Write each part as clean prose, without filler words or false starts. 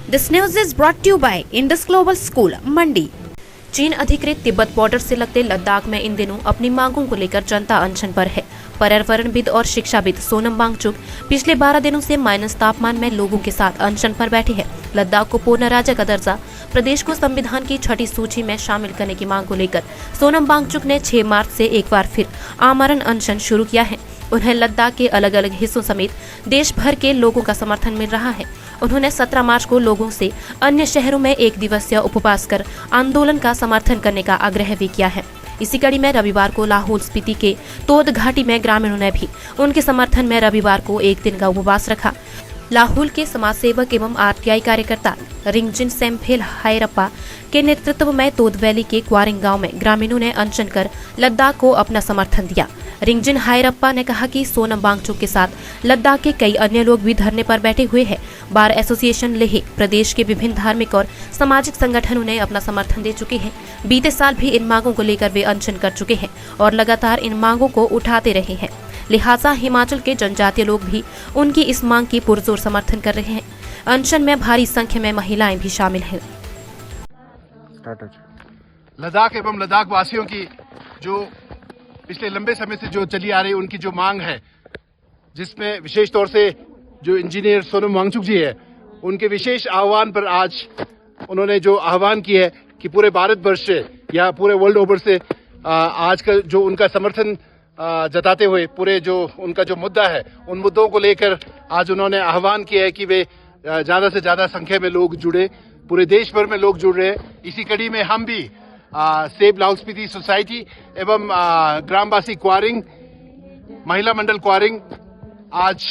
This news is brought you by Indus global school Mandi. चीन अधिकृत Tibet border से लगते लद्दाख में इन दिनों अपनी मांगों को लेकर जनता अनशन पर है। पर्यावरणविद और शिक्षाविद सोनम वांगचुक पिछले 12 दिनों से माइनस तापमान में लोगों के साथ अनशन पर बैठे हैं। लद्दाख को पूर्ण राज्य का दर्जा, प्रदेश को संविधान की छठी सूची में शामिल करने की मांग को लेकर सोनम वांगचुक ने 6 मार्च से एक बार फिर आमरण अनशन शुरू किया है। उन्हें लद्दाख के अलग अलग हिस्सों समेत देश भर के लोगों का समर्थन मिल रहा है। उन्होंने 17 मार्च को लोगों से अन्य शहरों में 1 दिवसीय उपवास कर आंदोलन का समर्थन करने का आग्रह भी किया है। इसी कड़ी में रविवार को लाहौल स्पीति के तोद घाटी में ग्रामीणों ने भी उनके समर्थन में रविवार को 1 दिन का उपवास रखा। लाहौल के समाज सेवक एवं आरटीआई कार्यकर्ता रिंगजिन सेम्फेल हायरप्पा के नेतृत्व में तोद वैली के क्वारिंग गांव में ग्रामीणों ने अनशन कर लद्दाख को अपना समर्थन दिया। रिंगजिन हायरप्पा ने कहा कि सोनम वांगचुक के साथ लद्दाख के कई अन्य लोग भी धरने पर बैठे हुए हैं। बार एसोसिएशन लेह, प्रदेश के विभिन्न धार्मिक और सामाजिक संगठनों ने अपना समर्थन दे चुके हैं। बीते साल भी इन मांगों को लेकर वे अनशन कर चुके हैं और लगातार इन मांगों को उठाते रहे हैं। लिहाजा हिमाचल के जनजातीय लोग भी उनकी इस मांग की पुरजोर समर्थन कर रहे हैं। अनशन में भारी संख्या में महिलाएं भी शामिल हैं। लद्दाख एवं लद्दाख वासियों की जो पिछले लंबे समय से जो चली आ रही उनकी जो मांग है, जिसमें विशेष तौर से जो इंजीनियर सोनम वांगचुक जी है, उनके विशेष आह्वान पर आज उन्होंने जो आह्वान किया है कि पूरे भारतवर्ष से या पूरे वर्ल्ड ओवर से आज का जो उनका समर्थन जताते हुए पूरे जो उनका जो मुद्दा है, उन मुद्दों को लेकर आज उन्होंने आह्वान किया है कि वे ज़्यादा से ज़्यादा संख्या में लोग जुड़े, पूरे देश भर में लोग जुड़ रहे हैं। इसी कड़ी में हम भी सेव लाहौल स्पीति सोसाइटी एवं ग्रामवासी क्वारिंग, महिला मंडल क्वारिंग, आज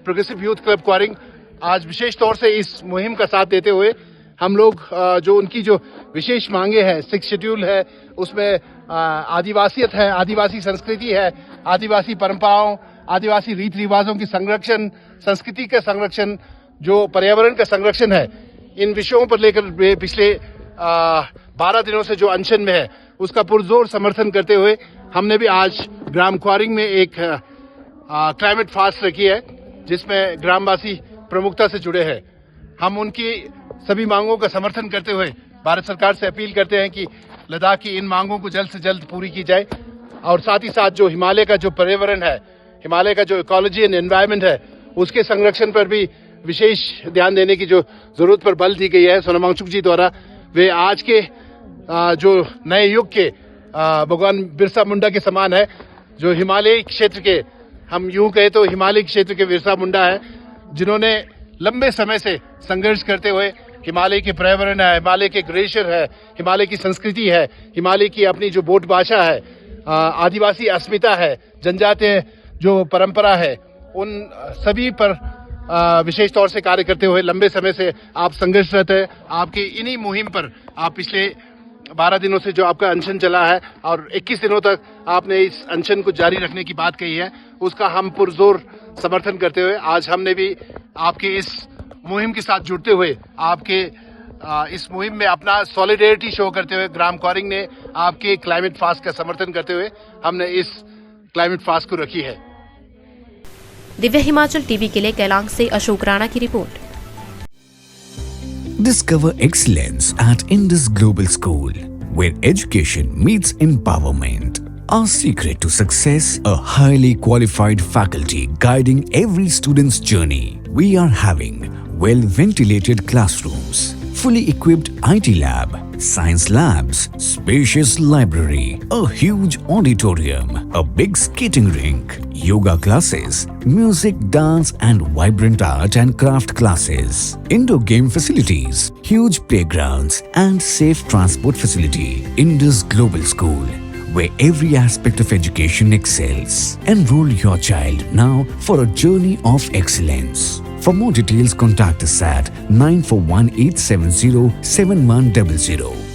प्रोग्रेसिव यूथ क्लब क्वारिंग, आज विशेष तौर से इस मुहिम का साथ देते हुए हम लोग जो उनकी जो विशेष मांगे हैं, 6 शेड्यूल है, उसमें आदिवासियत है, आदिवासी संस्कृति है, आदिवासी परंपराओं, आदिवासी रीति रिवाजों की संरक्षण, संस्कृति का संरक्षण, जो पर्यावरण का संरक्षण है, इन विषयों पर लेकर वे पिछले 12 दिनों से जो अनशन में है, उसका पुरजोर समर्थन करते हुए हमने भी आज ग्राम क्वारिंग में एक क्लाइमेट फास्ट रखी है, जिसमें ग्रामवासी प्रमुखता से जुड़े हैं। हम उनकी सभी मांगों का समर्थन करते हुए भारत सरकार से अपील करते हैं कि लद्दाख की इन मांगों को जल्द से जल्द पूरी की जाए और साथ ही साथ जो हिमालय का जो पर्यावरण है, हिमालय का जो इकोलॉजी एंड एनवायरनमेंट है, उसके संरक्षण पर भी विशेष ध्यान देने की जो जरूरत पर बल दी गई है सोनम वांगचुक जी द्वारा। वे आज के जो नए युग के भगवान बिरसा मुंडा के समान है, जो हिमालय क्षेत्र के, हम यूं कहे तो हिमालय क्षेत्र के बिरसा मुंडा है, जिन्होंने लंबे समय से संघर्ष करते हुए हिमालय के पर्यावरण है, हिमालय के ग्लेशियर है, हिमालय की संस्कृति है, हिमालय की अपनी जो बोट भाषा है, आदिवासी अस्मिता है, जनजातीय जो परंपरा है, उन सभी पर विशेष तौर से कार्य करते हुए लंबे समय से आप संघर्षरत है। आपकी इन्हीं मुहिम पर आप पिछले 12 दिनों से जो आपका अनशन चला है और 21 दिनों तक आपने इस अनशन को जारी रखने की बात कही है, उसका हम पुरजोर समर्थन करते हुए आज हमने भी आपके इस मुहिम के साथ जुड़ते हुए आपके इस मुहिम में अपना सॉलिडेरिटी शो करते हुए ग्राम क्वारिंग ने आपके क्लाइमेट फास्ट का समर्थन करते हुए हमने इस क्लाइमेट फास्ट को रखी है। दिव्य हिमाचल टीवी के लिए कैलांग से अशोक राणा की report. Discover excellence at Indus Global School, where education meets empowerment. Our secret to success: a highly qualified faculty guiding every student's journey. We are having well-ventilated classrooms, fully equipped IT lab, science labs, spacious library, a huge auditorium, a big skating rink, yoga classes, music, dance and vibrant art and craft classes, indoor game facilities, huge playgrounds and safe transport facility. Indus Global School, where every aspect of education excels. Enroll your child now for a journey of excellence. For more details, contact us at 9418707100.